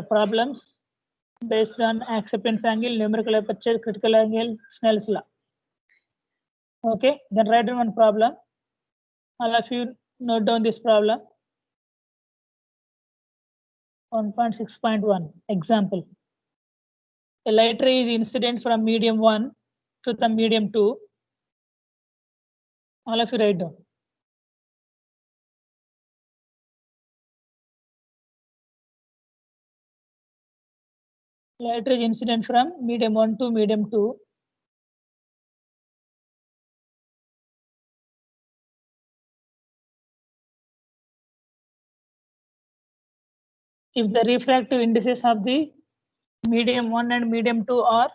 problems based on acceptance angle, numerical aperture, critical angle, Snell's law. Okay, then write down one problem. All of you note down this problem. 1.6.1 example. A light ray is incident from medium 1 to the medium 2. All of you write down. Light ray is incident from medium 1 to medium 2. If the refractive indices of the medium 1 and medium 2 are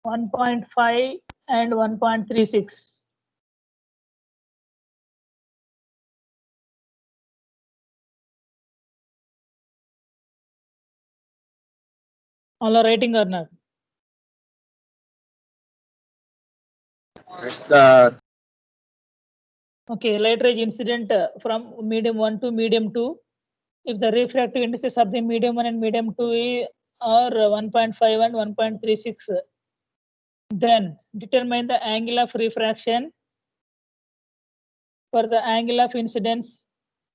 1.5 and 1.36. All are writing or not? Yes, sir. Okay, light ray incident from medium 1 to medium 2. If the refractive indices of the medium 1 and medium 2 are 1.5 and 1.36, then determine the angle of refraction for the angle of incidence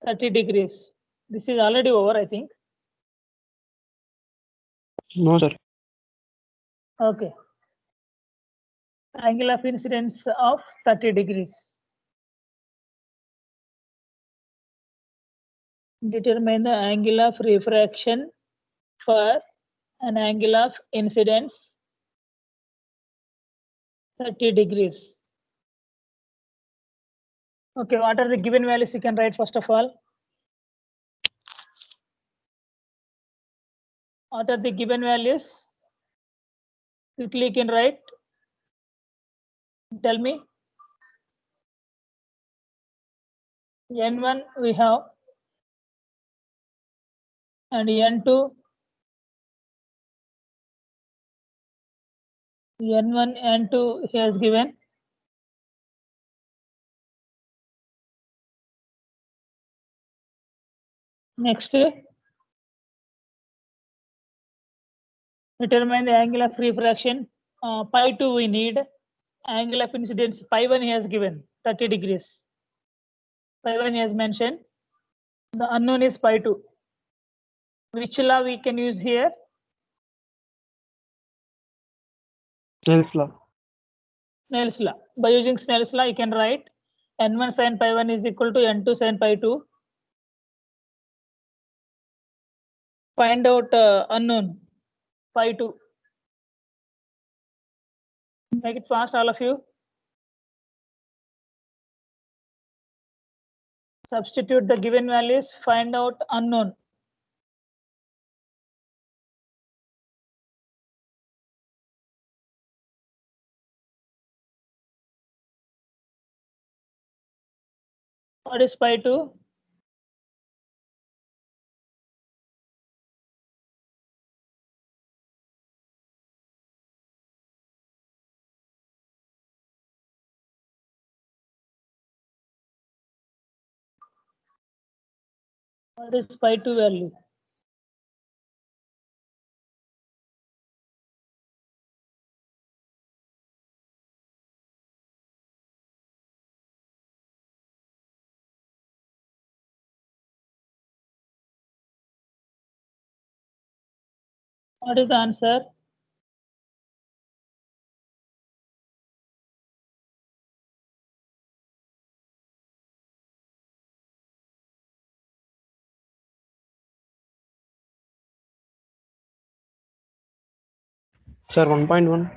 30 degrees. This is already over, I think. No, sir. Okay. Angle of incidence of 30 degrees. Determine the angle of refraction for an angle of incidence 30 degrees. Okay, what are the given values you can write first of all? What are the given values? Quickly you can write. Tell me. N1 we have, and N2, N1, N2 he has given. Next, determine the angle of refraction. Pi 2 we need. Angle of incidence pi 1 he has given 30 degrees. Pi 1 he has mentioned. The unknown is pi 2. Which law we can use here? Snell's law. Snell's law. By using Snell's law, you can write N1 sin pi 1 is equal to N2 sin pi 2. Find out unknown pi 2. Make it fast, all of you. Substitute the given values, find out unknown. What is pi 2? What is pi 2 value? What is the answer? Sir, 1.1.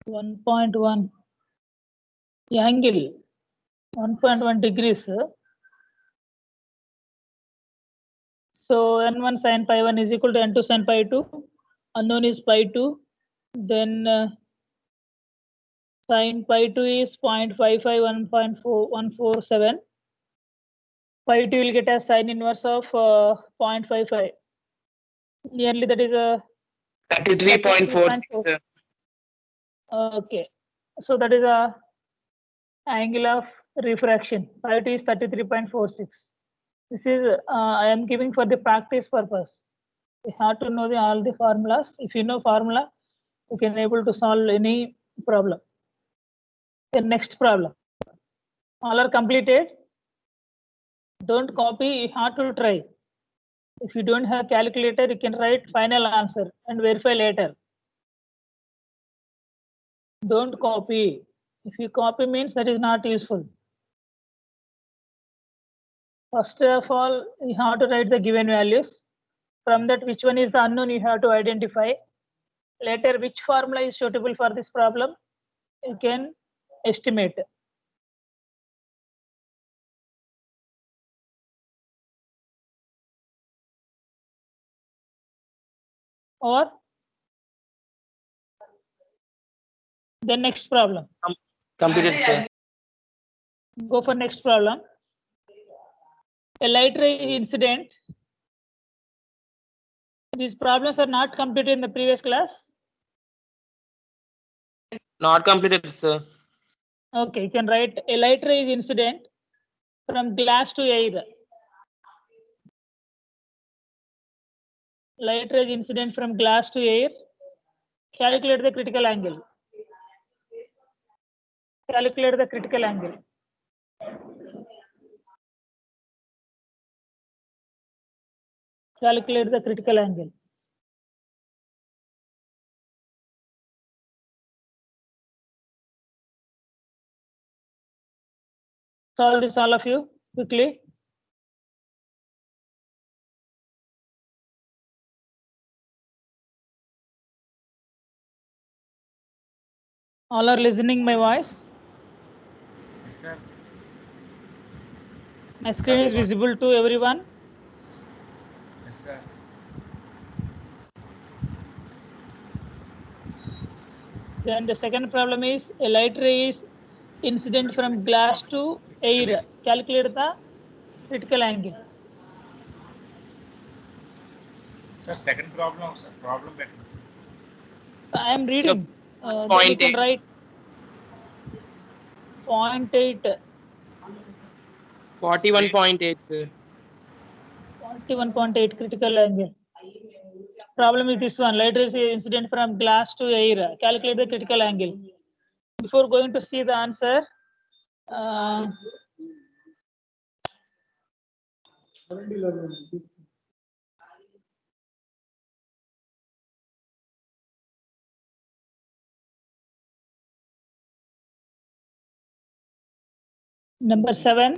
1.1. The angle 1.1 degrees. So N1 sin pi 1 is equal to N2 sin pi 2. Unknown is pi 2. Then sin pi 2 is 0.55, 1.4147. Pi 2 will get a sin inverse of 0.55. Nearly that is a 33.46. okay. So that is a angle of refraction. Pi 2 is 33.46. This is I am giving for the practice purpose. You have to know all the formulas. If you know formula, you can able to solve any problem. The next problem. All are completed. Don't copy, you have to try. If you don't have calculator, you can write final answer and verify later. Don't copy. If you copy means that is not useful. First of all, you have to write the given values. From that, which one is the unknown you have to identify. Later, which formula is suitable for this problem, you can estimate. Or the next problem. Completed, sir. Go for next problem. A light ray incident. These problems are not completed in the previous class. Not completed, sir. Okay, you can write a light ray incident from glass to air. Light ray incident from glass to air. Calculate the critical angle. Calculate the critical angle. Calculate the critical angle. Solve this, all of you, quickly. All are listening my voice. Yes, sir. My screen is visible to everyone. Yes, sir. Then the second problem is a light ray is incident from glass to air. Calculate the critical angle. Sir, second problem, sir. Problem better. I am reading. Then you 0.8. can write 0.8. 41.8, sir. 41.8 critical angle. Problem is this one. Light rays incident from glass to air. Calculate the critical angle. Before going to see the answer, number 7.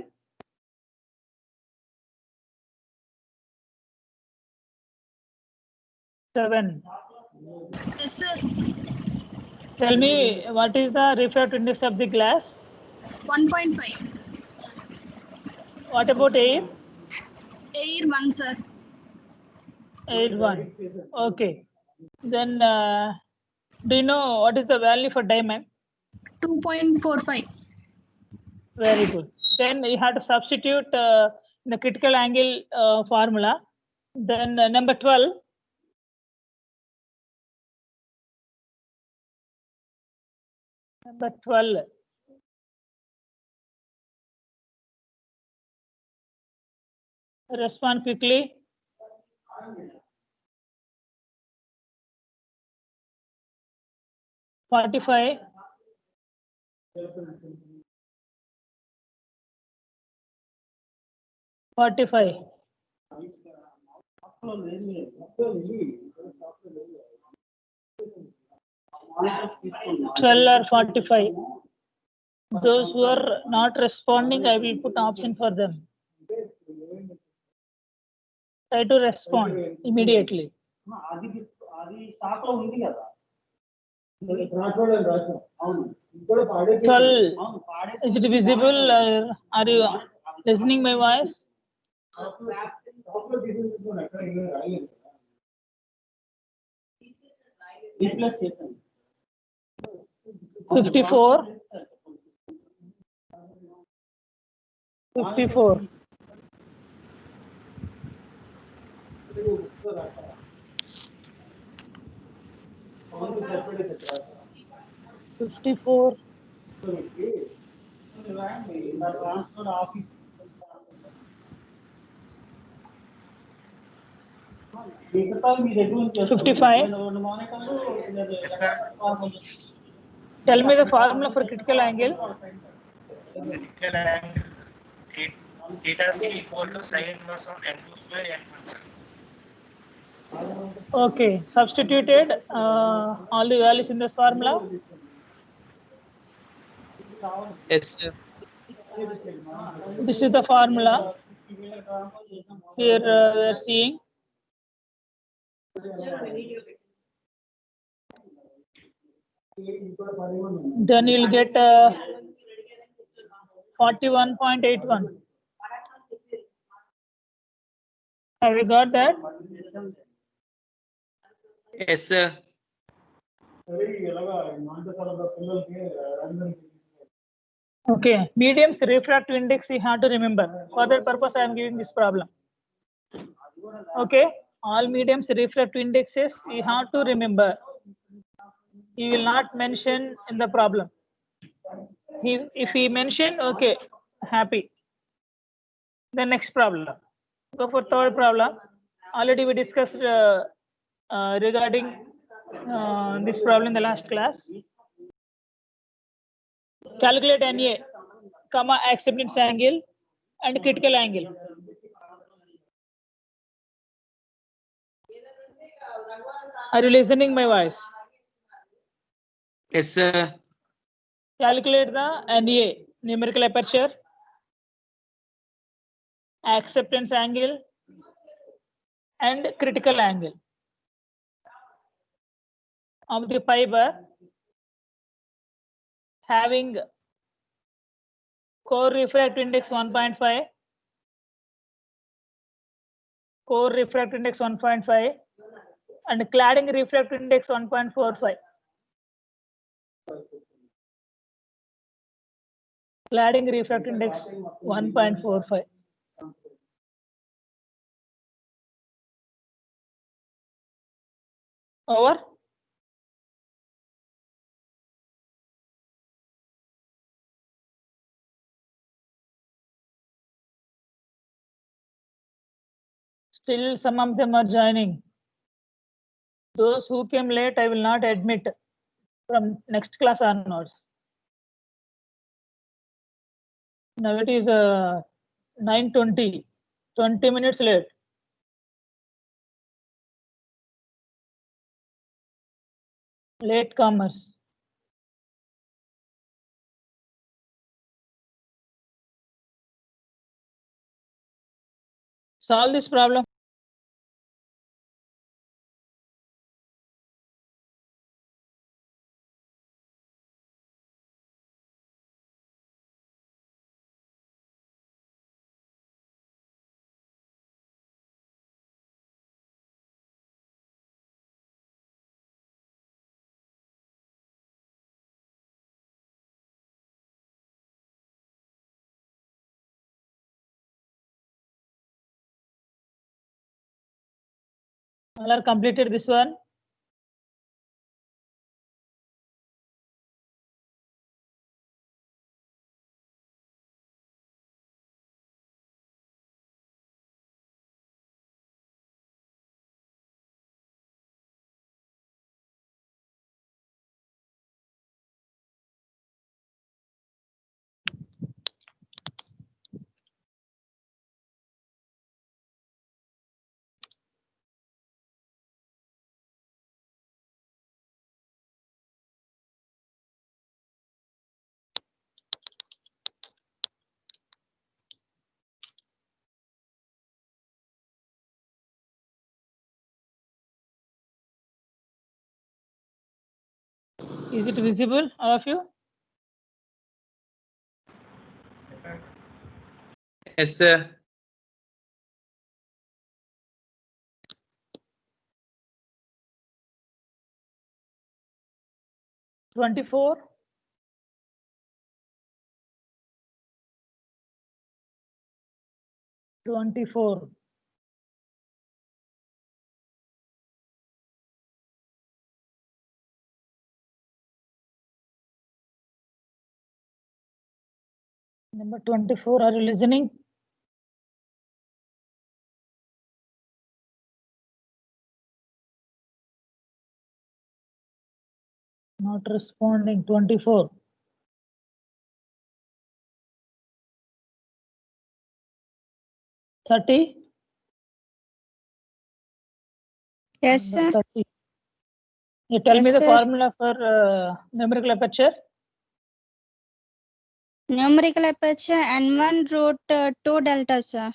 Yes, sir. Tell me what is the refractive index of the glass? 1.5. What about air? Air 1, sir. Air 1. Okay. Then do you know what is the value for diamond? 2.45. Very good. Then you have to substitute the critical angle formula. Then number 12. Number 12. Respond quickly. $45. $45. 12 or 45. Those who are not responding, I will put option for them. Try to respond immediately. 12. Is it visible? Are you listening my voice? $54. 54. $54. 55. Yes, sir. Tell me the formula for critical angle. Critical angle theta c equal to sin inverse of n2 square n1, sir. Okay, substituted all the values in this formula. Yes, sir. This is the formula. Here we are seeing. Then you'll get 41.81. Have you got that? Yes, sir. Okay, medium's refractive index you have to remember. For that purpose, I am giving this problem. Okay, all mediums refractive indexes you have to remember. He will not mention in the problem. If he mention, okay, happy. The next problem. Go for third problem. Already we discussed regarding this problem in the last class. Calculate NA, comma acceptance angle and critical angle. Are you listening my voice? Yes, sir. Calculate the NA, numerical aperture, acceptance angle and critical angle of the fiber having core refractive index 1.5, core refractive index 1.5 and cladding refractive index 1.45. Cladding refractive index 1.45. Over. Still some of them are joining. Those who came late, I will not admit from next class onwards. Now it is 9:20, 20 minutes late. Late comers. Solve this problem. All are completed this one. Is it visible, all of you? Yes, sir. $24. $24. Number 24, are you listening? Not responding. 24. $30. Yes, sir. 30. You tell me Yes, the sir. formula for numerical aperture. Numerical aperture N1 root 2 delta, sir.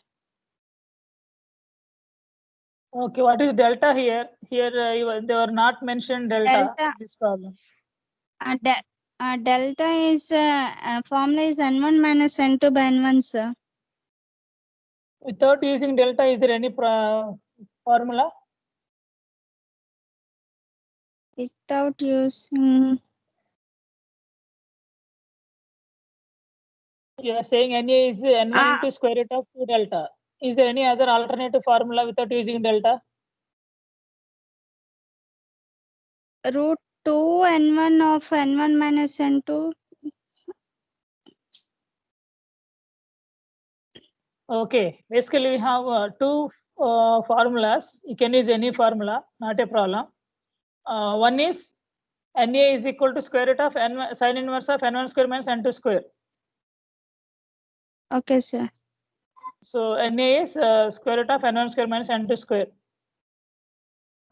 Okay, what is delta here? Here they were not mentioned delta. Delta. This problem. Delta is formula is N1 minus N2 by N1, sir. Without using delta, is there any formula? Without using. You are saying NA is N1 Ah. into square root of 2 delta. Is there any other alternative formula without using delta? Root 2 N1 of N1 minus N2. Okay, basically we have two formulas. You can use any formula, not a problem. One is NA is equal to square root of N1, sin inverse of N1 square minus N2 square. Okay, sir. So NA is square root of N1 square minus N2 square.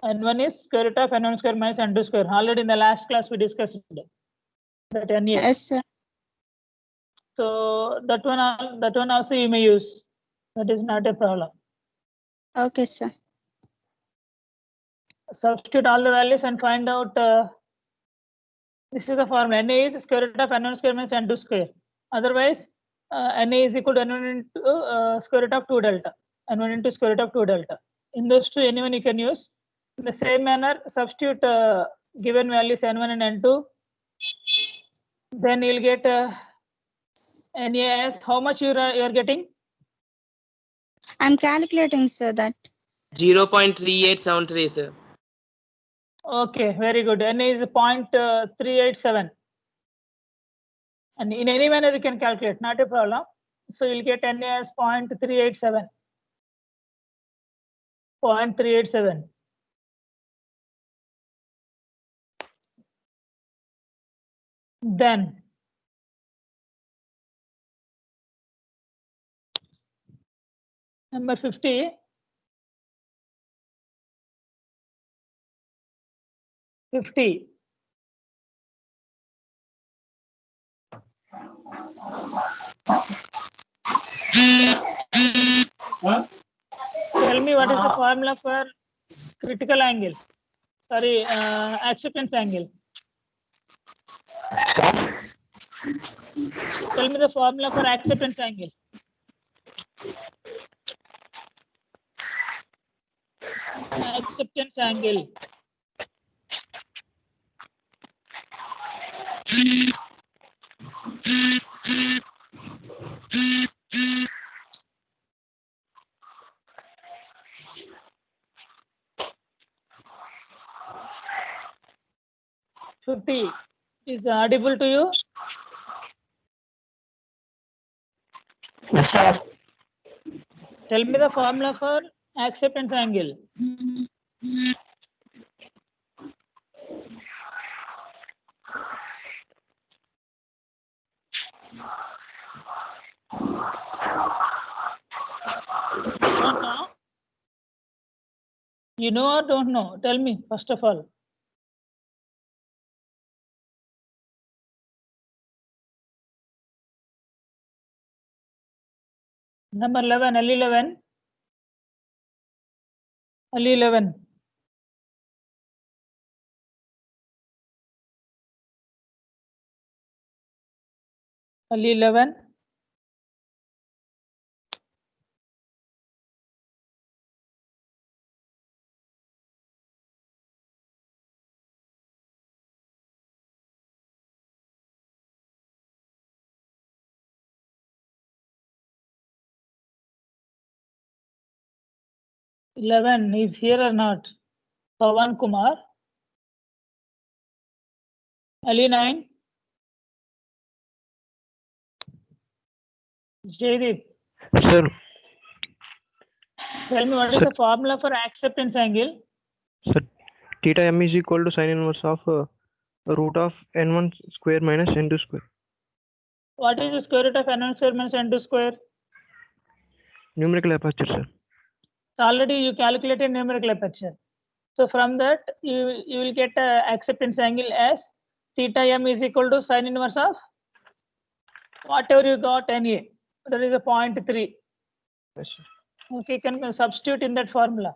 N1 is square root of N1 square minus N2 square. Already in the last class we discussed that NA. Yes, sir. So that one also you may use. That is not a problem. Okay, sir. Substitute all the values and find out. This is the formula. NA is square root of N1 square minus N2 square. Otherwise, NA is equal to N1 into square root of 2 delta. N1 into square root of 2 delta. In those two, anyone you can use. In the same manner, substitute given values N1 and N2. Then you'll get NA as how much you are getting? I'm calculating, sir, that. 0.3873, sir. Okay, very good. NA is 0.387. And in any manner you can calculate, not a problem. So you'll get NA as 0.387. 0.387. Then number 50. 50. Tell me what is the formula for critical angle? Sorry, acceptance angle. Tell me the formula for acceptance angle. Acceptance angle. $50 is audible to you? Yes, sir. Tell me the formula for acceptance angle. Don't know? You know or don't know? Tell me first of all. Number 11, L11. L11. L11. Eleven is here or not? Pawan Kumar. Ali9. Jaydeep. Sir, Tell me what is the formula for acceptance angle? sir, theta m is equal to sin inverse of Root of n1 square minus n2 square. What is the square root of n1 square minus n2 square? Numerical aperture, sir. So already you calculated numerical aperture. So from that you will get a acceptance angle as theta m is equal to sin inverse of whatever you got NA. That is a 0.3. Yes, sir. Okay, you can substitute in that formula.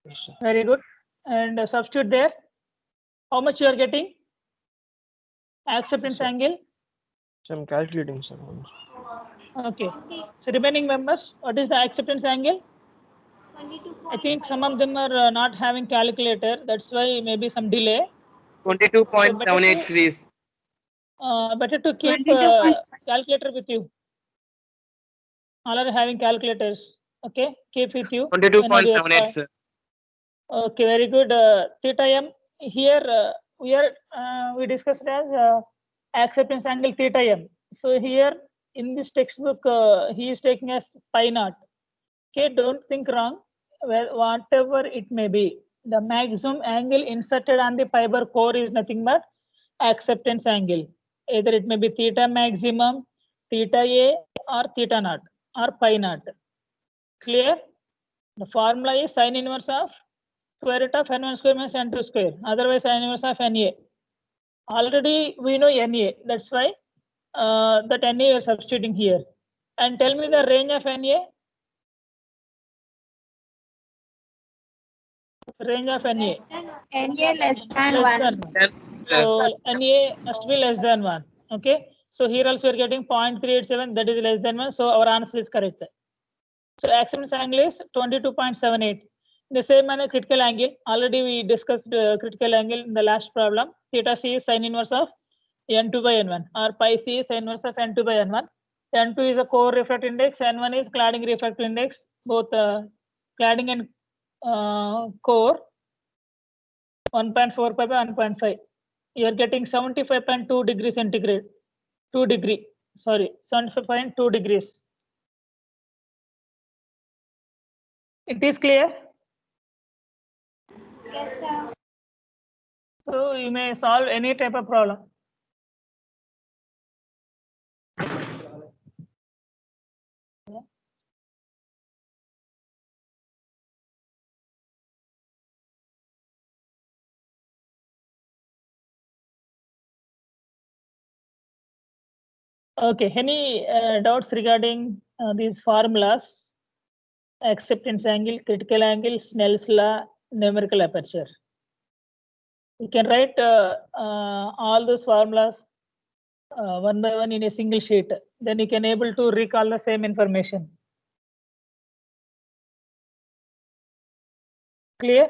Yes, sir. Very good. And substitute there. How much you are getting? Acceptance Sir. angle. So I'm calculating, sir. Okay. So remaining members, what is the acceptance angle? I think some of them are not having calculator. That's why maybe some delay. 22.78 degrees. Better to keep 22.5. calculator with you. All are having calculators. Okay, keep with you. 22.78, sir. Okay, very good. Theta m here we discussed as acceptance angle theta m. So here in this textbook he is taking as pi naught. Okay, don't think wrong. Well, whatever it may be, the maximum angle inserted on the fiber core is nothing but acceptance angle. Either it may be theta maximum, theta a, or theta naught, or pi naught. Clear? The formula is sin inverse of square root of n1 square minus n2 square. Otherwise, sin inverse of NA. Already we know NA. That's why that NA you are substituting here. And tell me the range of NA. Range of NA. NA less than Less 1. than 1. So NA must be less than 1. Okay. So here also we are getting 0.387. That is less than 1. So our answer is correct. So acceptance angle is 22.78. The same manner critical angle. Already we discussed critical angle in the last problem. Theta c is sin inverse of n2 by n1, or pi c is sin inverse of n2 by n1. n2 is a core refractive index, n1 is cladding refractive index. Both cladding and core 1.45 by 1.5. You are getting 75.2 degrees centigrade. 2 degree. Sorry, 75.2 degrees. It is clear? Yes, sir. So you may solve any type of problem. Okay, any doubts regarding these formulas? Acceptance angle, critical angle, Snell's law, numerical aperture. You can write all those formulas one by one in a single sheet. Then you can able to recall the same information. Clear?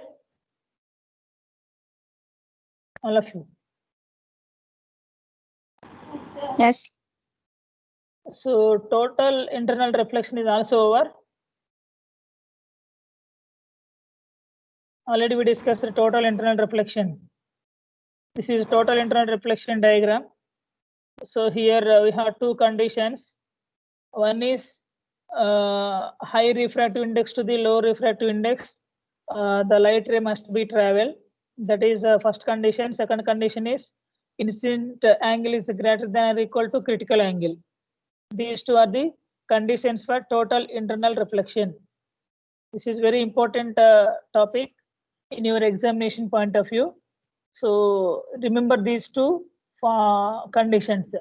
All of you. Yes. So total internal reflection is also over. Already we discussed the total internal reflection. This is total internal reflection diagram. So here we have two conditions. One is high refractive index to the low refractive index. The light ray must be travel. That is first condition. Second condition is incident angle is greater than or equal to critical angle. These two are the conditions for total internal reflection. This is very important topic in your examination point of view. So remember these two conditions.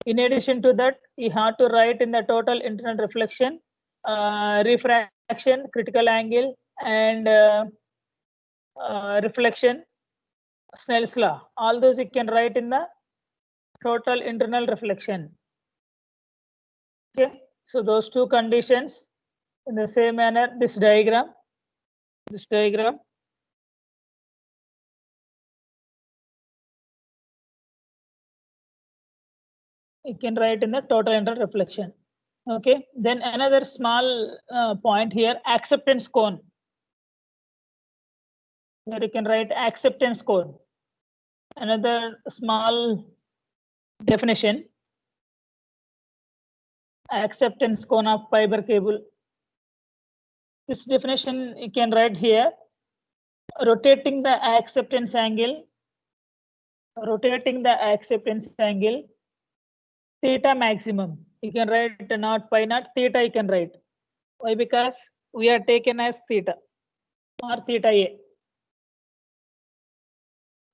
In addition to that, you have to write in the total internal reflection, refraction, critical angle, and reflection, Snell's law. All those you can write in the total internal reflection. Okay, so those two conditions in the same manner. This diagram. You can write in the total internal reflection. Okay, then another small point here, acceptance cone. Here you can write acceptance cone. Another small definition, acceptance cone of fiber cable. This definition you can write here, rotating the acceptance angle rotating the acceptance angle theta maximum. You can write not pi naught, theta you can write. Why? Because we are taken as theta or theta A.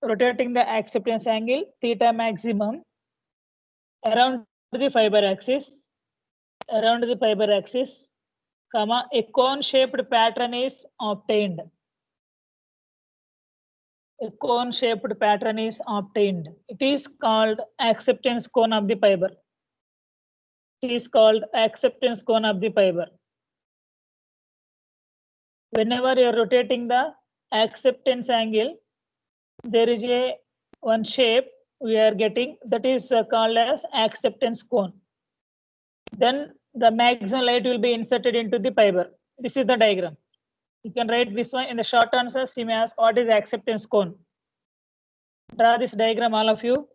Rotating the acceptance angle theta maximum around the fiber axis, comma, a cone shaped pattern is obtained. A cone shaped pattern is obtained. It is called acceptance cone of the fiber. It is called acceptance cone of the fiber. Whenever you are rotating the acceptance angle, there is a one shape we are getting that is called as acceptance cone. Then the maximum light will be inserted into the fiber. This is the diagram. You can write this one in the short answers. You may ask what is acceptance cone. Draw this diagram, all of you.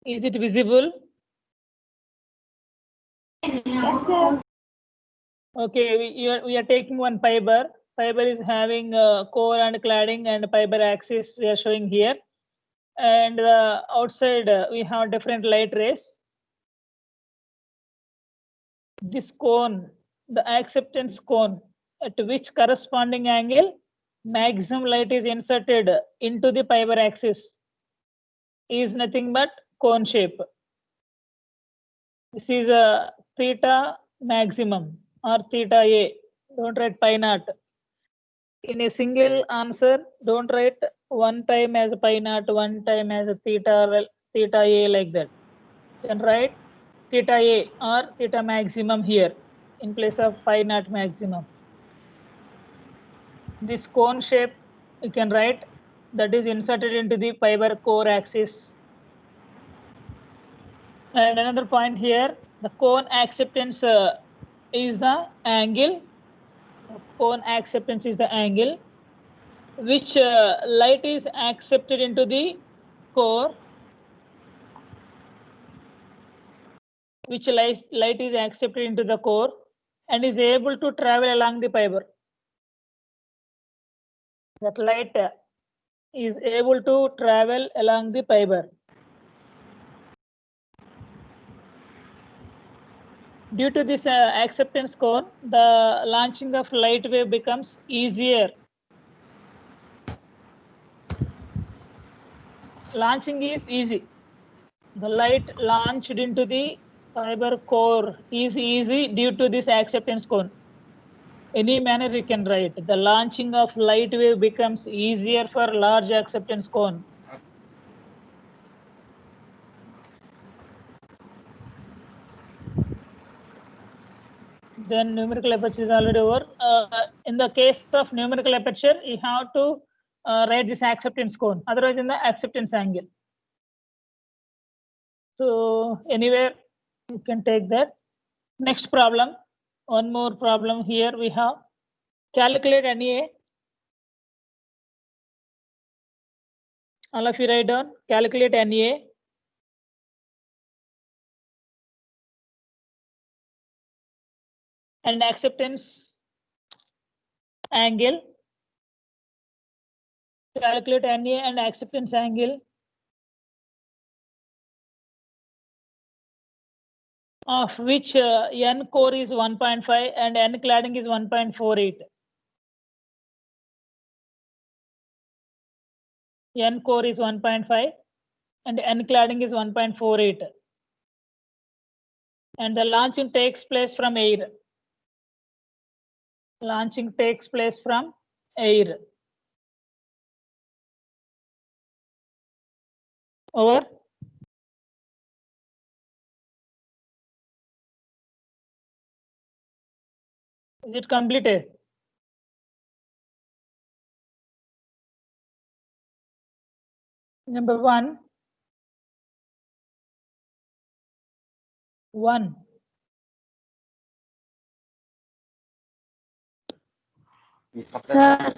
Is it visible? Yes, sir. Okay, we are taking one fiber. Fiber is having core and cladding and fiber axis we are showing here. And outside we have different light rays. This cone, the acceptance cone, at which corresponding angle maximum light is inserted into the fiber axis, is nothing but cone shape. This is a theta maximum or theta A. Don't write pi naught. In a single answer, don't write one time as pi naught, one time as a theta A like that. You can write theta A or theta maximum here in place of pi naught maximum. This cone shape you can write that is inserted into the fiber core axis. And another point here, the cone acceptance is the angle. Cone acceptance is the angle which light is accepted into the core, which light is accepted into the core and is able to travel along the fiber. That light is able to travel along the fiber. Due to this acceptance cone, the launching of light wave becomes easier. Launching is easy. The light launched into the fiber core is easy due to this acceptance cone. Any manner you can write. The launching of light wave becomes easier for large acceptance cone. Then numerical aperture is already over. In the case of numerical aperture, you have to write this acceptance cone. Otherwise, in the acceptance angle. So anywhere you can take that. Next problem. One more problem here we have. Calculate NEA. All of you write down. Calculate NEA. And acceptance angle. Calculate NEA and acceptance angle of which N core is 1.5 and N cladding is 1.48. N core is 1.5 and N cladding is 1.48. And the launching takes place from air. Launching takes place from air. Over. Is it completed? Number 1. Sir,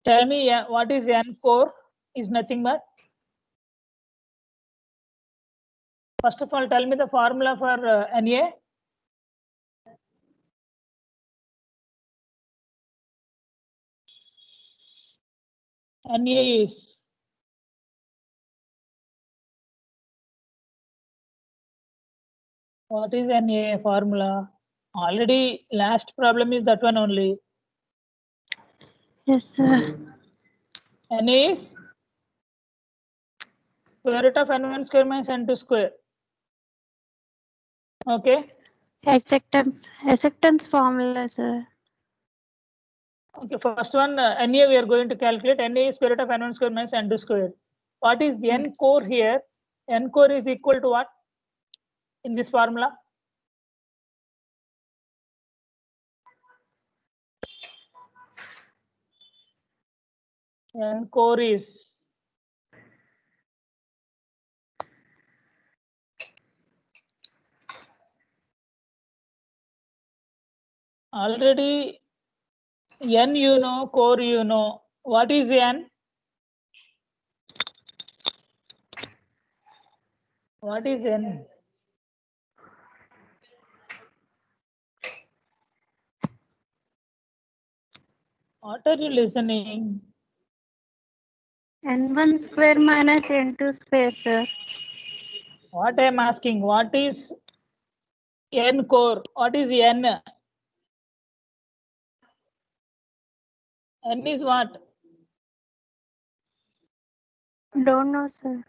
Tell me what is N core? Is nothing but. First of all, tell me the formula for NA. NA is What is NA formula? Already last problem is that one only. Yes, sir. NA is square root of n1 square minus n2 square. Okay. Acceptance formula, sir. Okay, first one, NA we are going to calculate. NA is square root of n1 square minus n2 square. What is n core here? N core is equal to what in this formula? N core is already n you know, core you know. What is n? What is n? What are you listening? N1 square minus N2 square, sir. What I am asking, what is n core? What is n? N is what? Don't know, sir.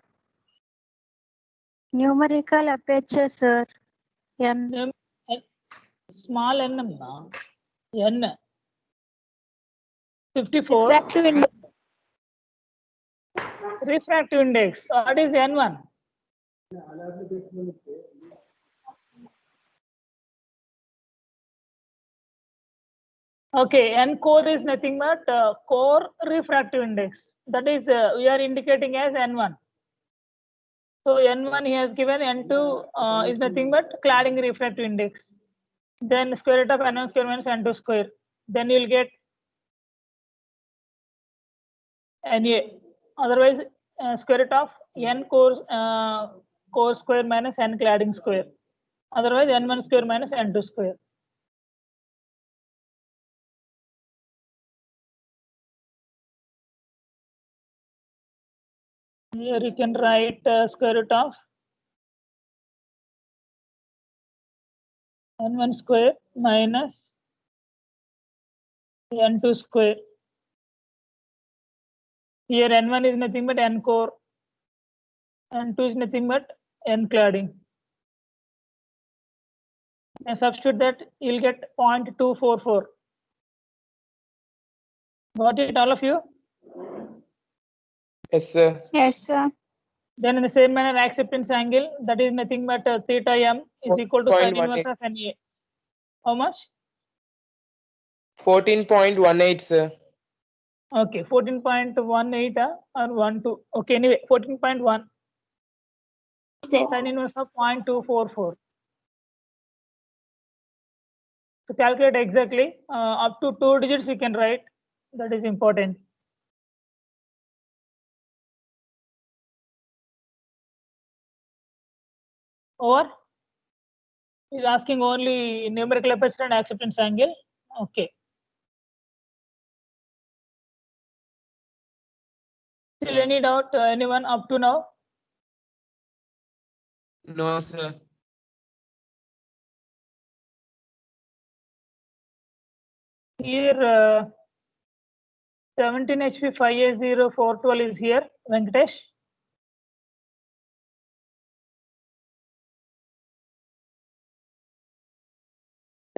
Numerical aperture, sir. N. Small n amma. N. 54. Refractive index. Refractive index. What is n1? Okay, n core is nothing but core refractive index. That is, we are indicating as n1. So n1 he has given, n2 is nothing but cladding refractive index. Then square root of n1 square minus n2 square. Then you will get Na. Otherwise, square root of n core square minus n cladding square. Otherwise, n1 square minus n2 square. Here you can write square root of n1 square minus n2 square. Here n1 is nothing but n core, n2 is nothing but n cladding. And substitute that, you'll get 0.244. Got it, all of you? Yes, sir. Yes, sir. Then in the same manner, acceptance angle, that is nothing but theta m is equal to sin inverse of Na. How much? 14.18, sir. Okay, 14.18 or 12. Okay, anyway, 14.1. Sin inverse of 0.244. To calculate exactly, up to 2 digits you can write. That is important. Or is asking only numerical aperture and acceptance angle. Okay. Still any doubt? Anyone up to now? No, sir. Here 17 HP 5A0 412 is here. Venkatesh.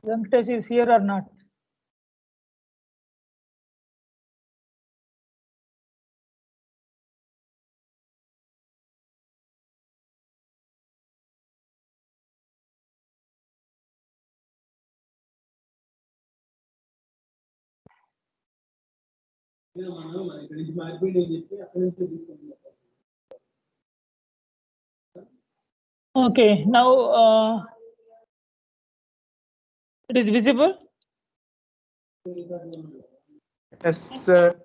Venkatesh is here or not? Okay, now it is visible. Yes, sir.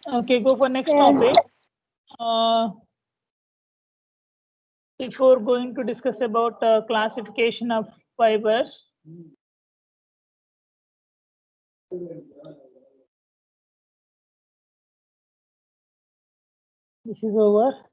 Okay, go for next topic. Before going to discuss about classification of fibers. This is over.